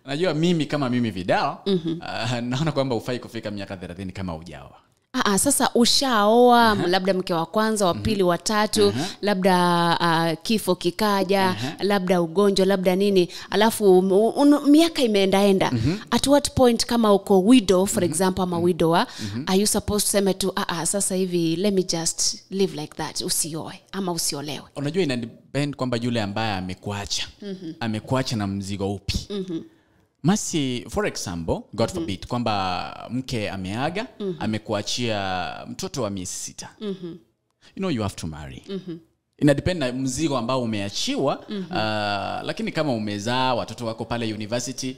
Najua mimi kama mimi Vidal, naona kwamba ufai kufika miaka 30 kama hujaoa. Sasa ushaoa, labda mke wa kwanza, wa pili, wa tatu, labda kifo kikaja, labda ugonjwa, labda nini, alafu miaka imeendaenda. At what point kama uko widow for example ama widower, are you supposed to say to sasa hivi let me just live like that, usioe ama usiolewe? Unajua ina depend kwamba yule ambaye amekuacha na mzigo upi. Masi, for example, God forbid, kwamba mke ameaga, amekuachia mtoto wa miezi 6. You know you have to marry. Ina depend na mzigo ambao umeachiwa, lakini kama umezaa watoto wako pale university,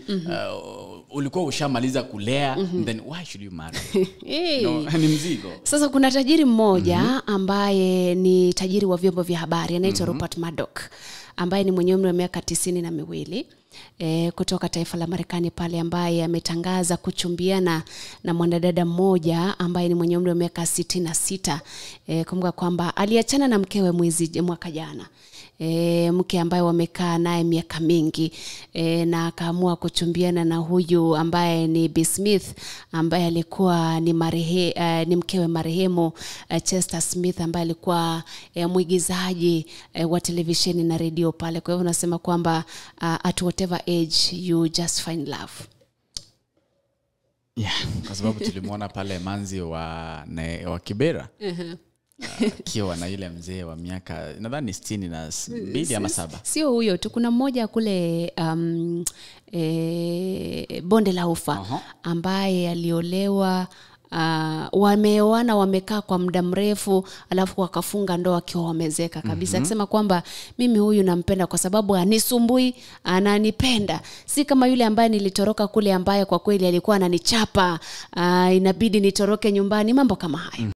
ulikuwa ushamaliza kulea, then why should you marry? No, ni mzigo. Sasa kuna tajiri mmoja ambaye ni tajiri wa vyombo vya habari, anaitwa Rupert Murdoch, ambaye ni mwenye umri wa miaka 92, kutoka taifa la Marekani pale, ambaye ametangaza kuchumbiana na mwanadada mmoja ambaye ni mwenye umri wa miaka 66. Kumbuka kwamba aliachana na mkewe mwaka jana. Mke ambaye wamekaa naye miaka mingi, na akaamua kuchumbiana na huyu ambaye ni B. Smith, ambaye alikuwa ni mkewe marehemu Chester Smith, ambaye alikuwa mwigizaji wa televisheni na radio pale. Kwa hivyo nasema kwamba at whatever age you just find love. Kwa sababu tulimuona pale manzi wa Kibera. Kiwa na yule mzee wa miaka nadhani 62 ama 7. Sio huyo tu, kuna mmoja kule Bonde la Ufa, ambaye aliolewa, wameoana, wamekaa kwa muda mrefu, alafu wakafunga ndoa akiwa wamezeka kabisa. Akisema kwamba mimi huyu nampenda kwa sababu anisumbui, ananipenda. Si kama yule ambaye nilitoroka kule, ambaye kwa kweli alikuwa ananichapa, inabidi nitoroke nyumbani, mambo kama hayo.